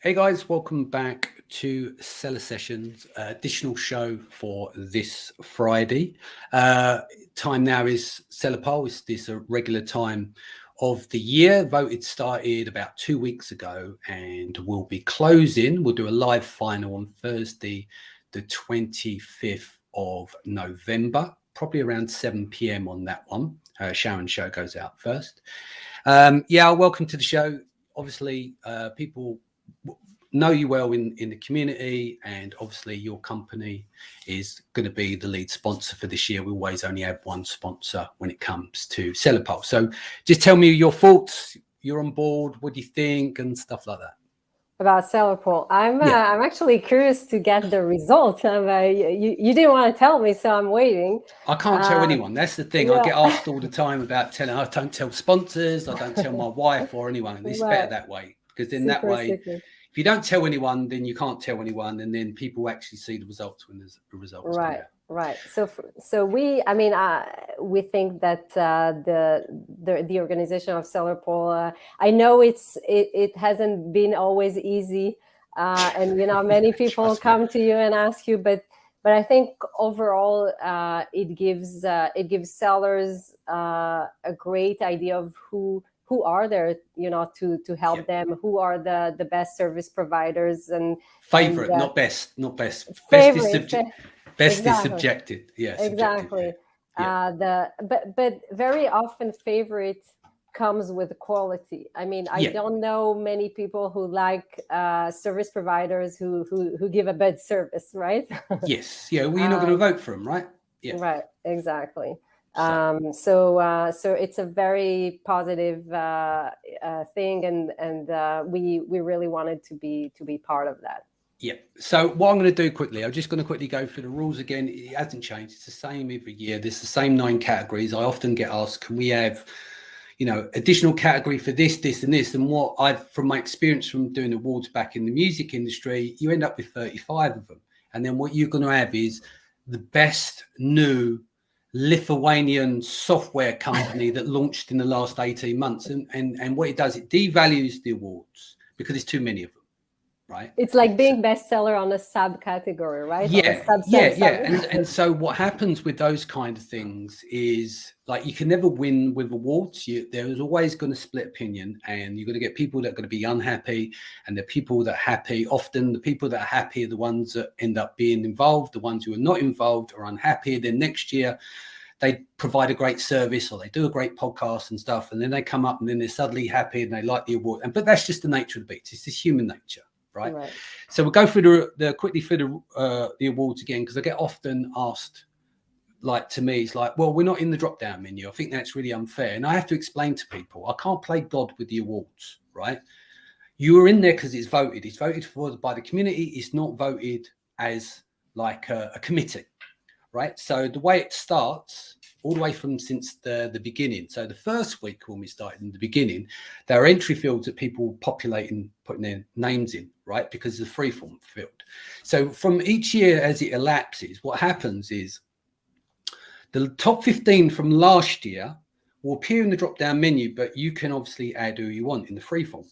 Hey guys, welcome back to Seller Sessions, additional show for this Friday. Time now is SellerPoll. It's this regular time of the year. Voted started about 2 weeks ago and we'll be closing. We'll do a live final on Thursday, the 25th of November, probably around 7 p.m. on that one. Sharon's show goes out first. Welcome to the show. Obviously, people know you well in the community, and obviously your company is going to be the lead sponsor for this year. We always only have one sponsor when it comes to SellerPoll. So just tell me your thoughts. You're on board. What do you think and stuff like that? About SellerPoll, I'm actually curious to get the result. You didn't want to tell me, so I'm waiting. I can't tell anyone. That's the thing. I get asked all the time about telling. I don't tell sponsors. I don't tell my wife or anyone. And it's better that way, because then that way, secret. If you don't tell anyone, then you can't tell anyone, and then people actually see the results when there's the results. Right. So we think that the organization of SellerPoll, I know it hasn't been always easy, and many people come to you and ask you, but I think overall it gives sellers a great idea of who are there, to help them, who are the best service providers and favorite, not best. Favorite. Best is subjective. Yes, exactly. But very often favorite comes with quality. I mean, I don't know many people who like service providers who give a bad service, right? Yes. Yeah. Well, you're not going to vote for them, right? Yeah. Right. Exactly. So it's a very positive thing, and we really wanted to be part of that. Yeah. So what I'm going to do quickly, I'm just going to quickly go through the rules again. It hasn't changed. It's the same every year. There's the same 9 categories. I often get asked, can we have, additional category for this, and this? And what from my experience from doing awards back in the music industry, you end up with 35 of them. And then what you're going to have is the best new Lithuanian software company that launched in the last 18 months. And what it does, it devalues the awards because there's too many of them. Right. It's like being bestseller on a subcategory, right? Yeah. And so what happens with those kind of things is, like, you can never win with awards. There's always going to split opinion, and you're going to get people that are going to be unhappy, and the people that are happy. Often the people that are happy are the ones that end up being involved. The ones who are not involved are unhappy. Then next year they provide a great service or they do a great podcast and stuff, and then they come up and then they're suddenly happy and they like the award. But that's just the nature of the beast. It's just human nature. Right. So we'll go through quickly through the awards again, because I get often asked, like, to me, it's like, well, we're not in the drop down menu. I think that's really unfair. And I have to explain to people, I can't play God with the awards. Right. You are in there because it's voted. It's voted for by the community. It's not voted as like a committee. Right. So the way it starts, all the way from since the beginning. So the first week when we started in the beginning, there are entry fields that people putting their names in, right? Because it's a freeform field. So from each year as it elapses, what happens is the top 15 from last year will appear in the drop-down menu, but you can obviously add who you want in the freeform.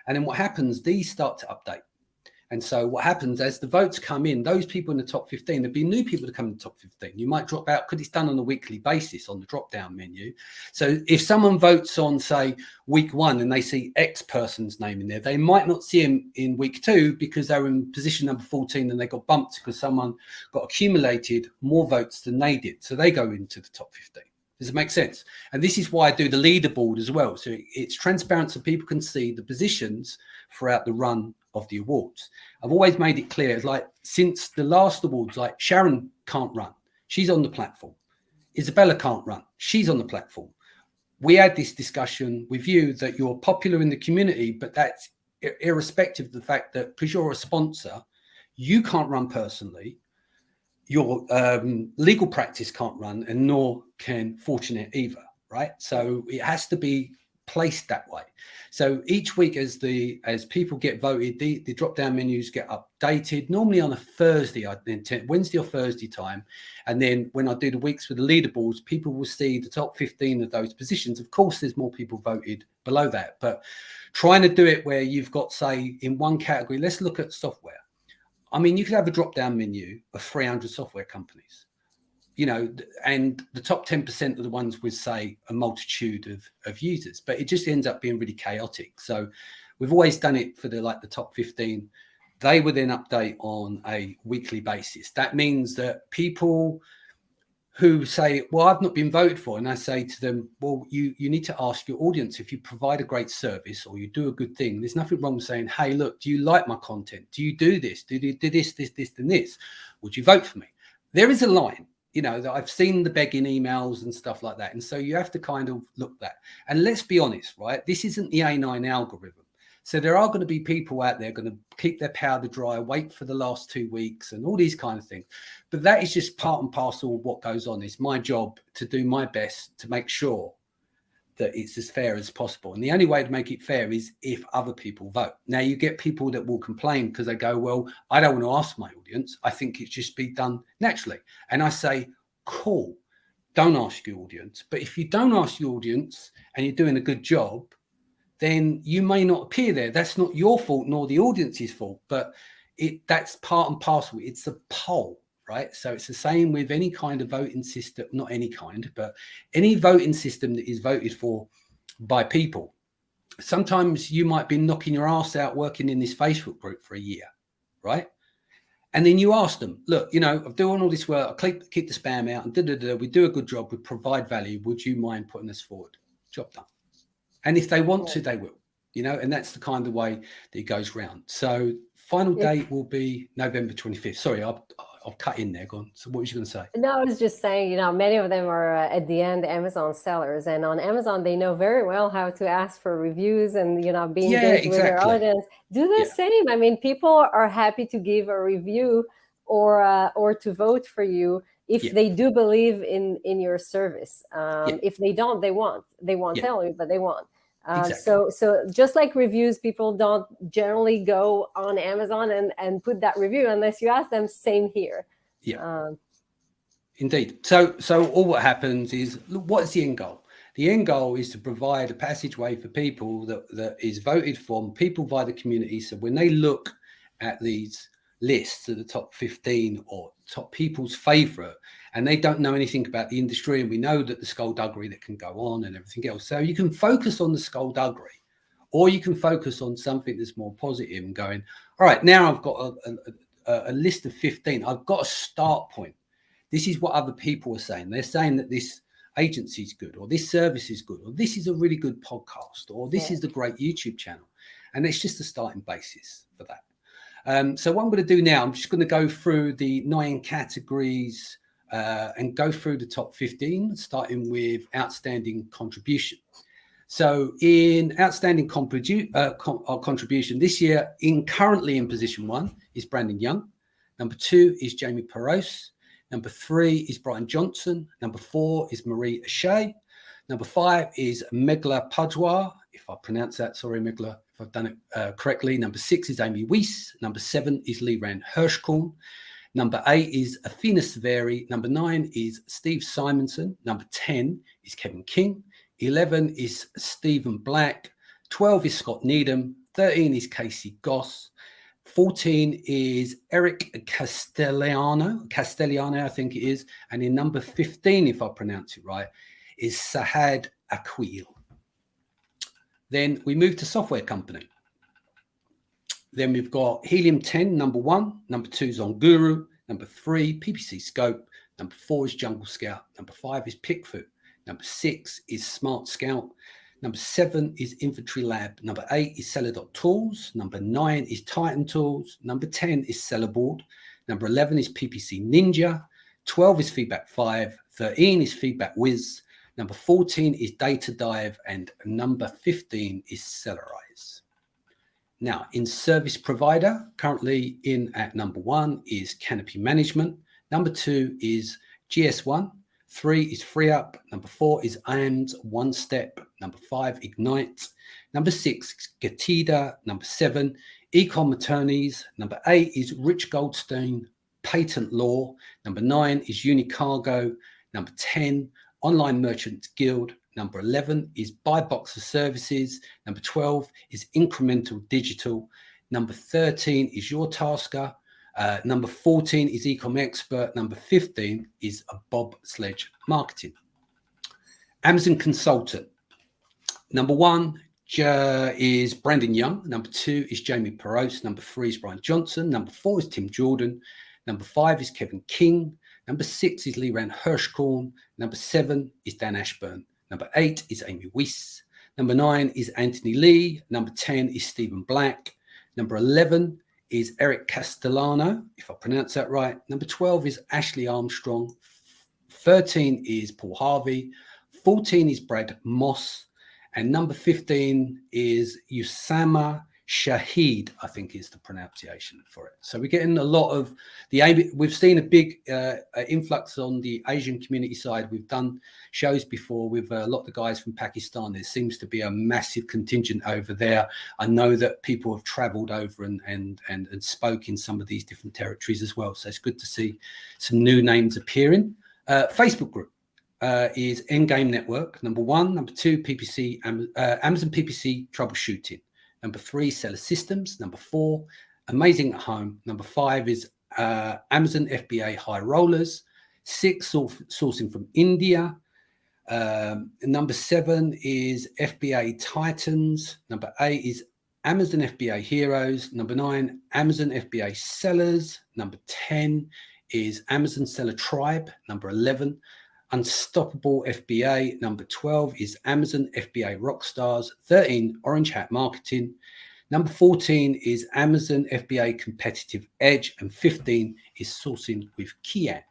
And then what happens, these start to update. And so what happens as the votes come in, those people in the top 15, there'll be new people to come in the top 15. You might drop out because it's done on a weekly basis on the drop-down menu. So if someone votes on, say, week 1 and they see X person's name in there, they might not see him in week 2 because they're in position number 14 and they got bumped because someone got accumulated more votes than they did. So they go into the top 15. Does it make sense? And this is why I do the leaderboard as well. So it's transparent so people can see the positions throughout the run of the awards. I've always made it clear, it's like, since the last awards, like, Sharon can't run. She's on the platform. Isabella can't run. She's on the platform. We had this discussion with you that you're popular in the community, but that's irrespective of the fact that because you're a sponsor, you can't run personally. Your legal practice can't run, and nor can Fortunet either, right? So it has to be placed that way. So each week as people get voted, the drop down menus get updated, normally on a Thursday, Wednesday or Thursday time. And then when I do the weeks with the leaderboards, people will see the top 15 of those positions. Of course, there's more people voted below that, but trying to do it where you've got, say, in one category, let's look at software. I mean, you could have a drop down menu of 300 software companies, you know, and the top 10% are the ones with, say, a multitude of users, but it just ends up being really chaotic. So we've always done it for the top 15. They would then update on a weekly basis. That means that people who say, well, I've not been voted for, and I say to them, well, you need to ask your audience. If you provide a great service or you do a good thing, there's nothing wrong with saying, hey, look, do you like my content? Do you do this? Do you do this, and this? Would you vote for me? There is a line, you know, that I've seen the begging emails and stuff like that. And so you have to kind of look at that. And let's be honest, right? This isn't the A9 algorithm. So there are going to be people out there going to keep their powder dry, wait for the last 2 weeks and all these kind of things. But that is just part and parcel of what goes on. It's my job to do my best to make sure that it's as fair as possible. And the only way to make it fair is if other people vote. Now, you get people that will complain because they go, well, I don't want to ask my audience. I think it just be done naturally. And I say, cool, don't ask your audience. But if you don't ask your audience and you're doing a good job, then you may not appear there. That's not your fault nor the audience's fault, but that's part and parcel. It's a poll, right? So it's the same with any kind of voting system, not any kind, but any voting system that is voted for by people. Sometimes you might be knocking your ass out working in this Facebook group for a year, right? And then you ask them, look, you know, I'm doing all this work, I keep the spam out, and we do a good job, we provide value. Would you mind putting us forward? Job done. And if they want to, they will, you know, and that's the kind of way that it goes round. So final date will be November 25th. Sorry, I'll cut in there. Go on. So what was you going to say? No, I was just saying, you know, many of them are at the end Amazon sellers, and on Amazon, they know very well how to ask for reviews and, you know, be engaged with their audience. Do the same. I mean, people are happy to give a review or to vote for you if they do believe in your service. If they don't, they won't tell you, but they won't. So just like reviews, people don't generally go on Amazon and put that review unless you ask them. Same here. Indeed. So all what happens is, what is the end goal? The end goal is to provide a passageway for people that is voted from people via the community. So when they look at these lists of the top 15 or top people's favorite, and they don't know anything about the industry, and we know that the skullduggery that can go on and everything else. So you can focus on the skullduggery, or you can focus on something that's more positive and going, all right, now I've got a list of 15. I've got a start point. This is what other people are saying. They're saying that this agency is good, or this service is good, or this is a really good podcast, or this is a great YouTube channel. And it's just a starting basis for that. So what I'm going to do now, I'm just going to go through the 9 categories and go through the top 15, starting with outstanding contribution. So in outstanding contribution this year, currently in position 1 is Brandon Young. Number 2 is Jamie Perose. Number 3 is Brian Johnson. Number 4 is Marie Ashay. Number 5 is Megla Pajwar, if I pronounce that, sorry, Megla, if I've done it correctly. Number 6 is Amy Weiss. Number 7 is Liran Hirschkorn. Number 8 is Athena Severi. Number 9 is Steve Simonson. Number 10 is Kevin King. 11 is Stephen Black. 12 is Scott Needham. 13 is Casey Gauss. 14 is Eric Castellano, I think it is. And in number 15, if I pronounce it right, is Saad Aqeel. Then we move to software company. Then we've got Helium 10, number 1. Number 2 is On Guru. Number 3, PPC Scope. Number 4 is Jungle Scout. Number 5 is Pickfoot. Number 6 is Smartscout. Number 7 is Inventorylab. Number 8 is Seller.tools. Number 9 is Titan Tools. Number 10 is Sellerboard. Number 11 is Ppc Ninja. 12 is Feedbackfive. 13 is Feedbackwhiz. Number 14 is Data Dive. And number 15 is Sellerise. Now, in service provider, currently in at number 1 is Canopy Management. Number 2 is GS1. 3 is Free Up. Number 4 is AMS One Step. Number 5, Ignite. Number 6, Getida. Number 7, Ecom Attorneys. Number 8 is Rich Goldstein, Patent Law. Number 9 is Unicargo. Number 10, Online Merchants Guild. Number 11 is Buy Boxer Services. Number 12 is Incremental Digital. Number 13 is Your Tasker. Number 14 is Ecom Expert. Number 15 is a Bob Sledge Marketing. Amazon Consultant. Number 1 is Brandon Young. Number 2 is Jamie Peros. Number 3 is Brian Johnson. Number 4 is Tim Jordan. Number 5 is Kevin King. Number 6 is Liran Hirschkorn. Number 7 is Dan Ashburn. Number 8 is Amy Weiss. Number 9 is Anthony Lee. Number 10 is Stephen Black. Number 11 is Eric Castellano, if I pronounce that right. Number 12 is Ashley Armstrong. 13 is Paul Harvey. 14 is Brad Moss. And number 15 is Usama Shahid, I think is the pronunciation for it. So we're getting a lot of we've seen a big influx on the Asian community side. We've done shows before with a lot of the guys from Pakistan. There seems to be a massive contingent over there. I know that people have traveled over and spoke in some of these different territories as well. So it's good to see some new names appearing. Facebook group is Endgame Network, number 1. Number 2, PPC, Amazon PPC Troubleshooting. Number 3, Seller Systems. Number 4, Amazing at Home. Number 5 is Amazon FBA High Rollers. 6, sourcing from India. Number 7 is FBA Titans. Number 8 is Amazon FBA Heroes. Number 9, Amazon FBA Sellers. Number 10 is Amazon Seller Tribe. Number 11, Unstoppable FBA. Number 12 is Amazon FBA Rockstars. 13, Orange Hat Marketing. Number 14 is Amazon FBA Competitive Edge. And 15 is Sourcing with Kian.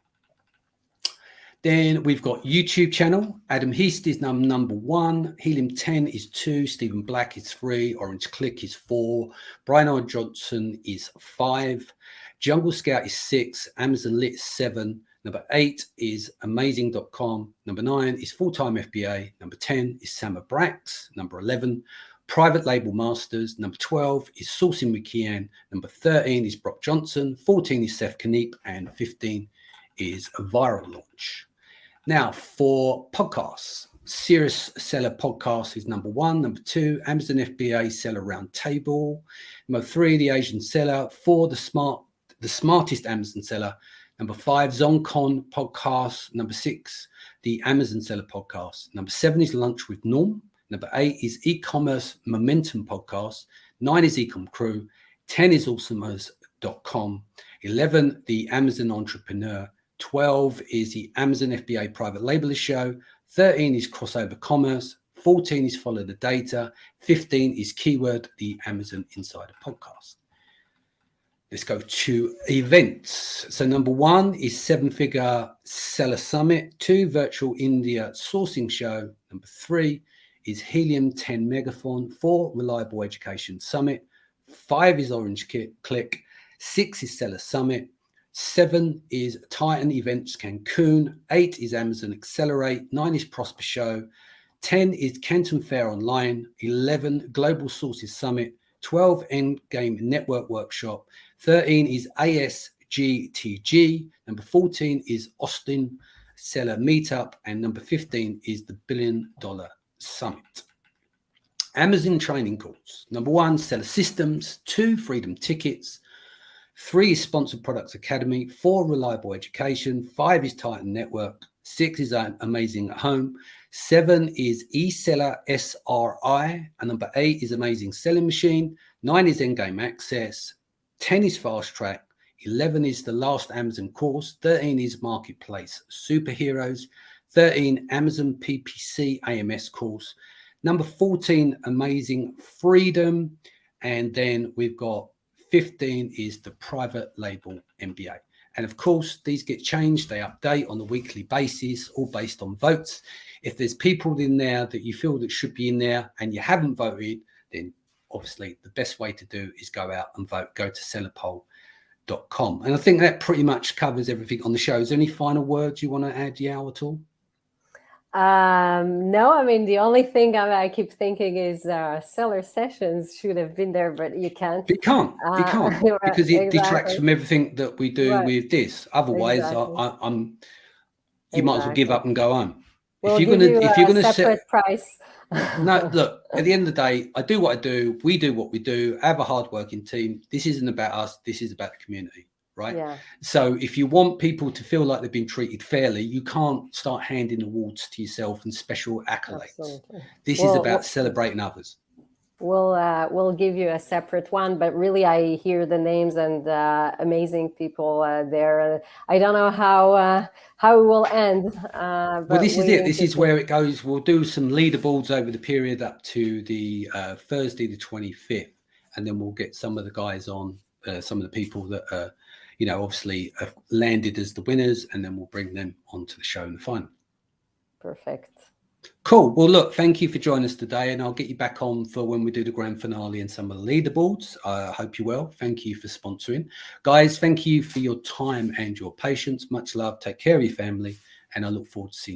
Then we've got YouTube channel. Adam Heast is number 1. Helium 10 is 2. Stephen Black is 3. Orange Click is 4. Brian R. Johnson is 5. Jungle Scout is 6. Amazon Lit is 7. Number 8 is amazing.com. Number 9 is Full-Time FBA. Number 10 is Sama Brax. Number 11, Private Label Masters. Number 12 is Sourcing with Kian. Number 13 is Brock Johnson. 14 is Seth Kniep. And 15 is a Viral Launch. Now for podcasts, Serious Seller Podcast is number 1. Number 2, Amazon FBA Seller Roundtable. Number 3, The Asian Seller. 4, the Smartest Amazon Seller. Number 5, ZonCon Podcast. Number 6, the Amazon Seller Podcast. Number 7 is Lunch with Norm. Number 8 is E-Commerce Momentum Podcast. 9 is Ecom Crew. 10 is Awesomers.com. 11, the Amazon Entrepreneur. 12 is the Amazon FBA Private Labeler Show. 13 is Crossover Commerce. 14 is Follow the Data. 15 is Keyword, the Amazon Insider Podcast. Let's go to events. So number 1 is 7-Figure Seller Summit. 2, Virtual India Sourcing Show. Number 3 is Helium 10 Megaphone. 4, Reliable Education Summit. 5 is Orange Click. 6 is Seller Summit. 7 is Titan Events Cancun. 8 is Amazon Accelerate. 9 is Prosper Show. 10 is Canton Fair Online. 11, Global Sources Summit. 12, Endgame Network Workshop. 13 is ASGTG. Number 14 is Austin Seller Meetup. And number 15 is the $1 Billion Summit. Amazon training course. Number 1, Seller Systems. 2, Freedom Tickets. 3 is Sponsored Products Academy. 4, Reliable Education. 5 is Titan Network. 6 is Amazing at Home. 7 is eSeller SRI. And number 8 is Amazing Selling Machine. 9 is Endgame Access. 10 is Fast Track. 11 is The Last Amazon Course. 13 is Marketplace Superheroes. 13, Amazon PPC AMS Course. Number 14, Amazing Freedom. And then we've got 15 is the Private Label MBA. And of course, these get changed. They update on a weekly basis, all based on votes. If there's people in there that you feel that should be in there and you haven't voted, then obviously the best way to do is go out and vote. Go to SellerPoll.com. And I think that pretty much covers everything on the show. Is there any final words you want to add, Yao, at all? No, I mean, the only thing I keep thinking is seller sessions should have been there, but you can't. You can't because it detracts from everything that we do with this. Otherwise, you might as well give up and go home. We'll give you a separate price. No, look, at the end of the day, I do what I do. We do what we do. I have a hardworking team. This isn't about us. This is about the community, right? Yeah. So if you want people to feel like they've been treated fairly, you can't start handing awards to yourself and special accolades. Absolutely. This is about celebrating others. We'll give you a separate one, but really I hear the names and amazing people there. I don't know how it will end. Well, this is it. This is where it goes. We'll do some leaderboards over the period up to the Thursday, the 25th, and then we'll get some of the guys on, some of the people that obviously have landed as the winners, and then we'll bring them onto the show in the final. Perfect. Cool. Well, look, thank you for joining us today, and I'll get you back on for when we do the grand finale and some of the leaderboards. I hope you're well. Thank you for sponsoring. Guys, thank you for your time and your patience. Much love. Take care of your family, and I look forward to seeing you.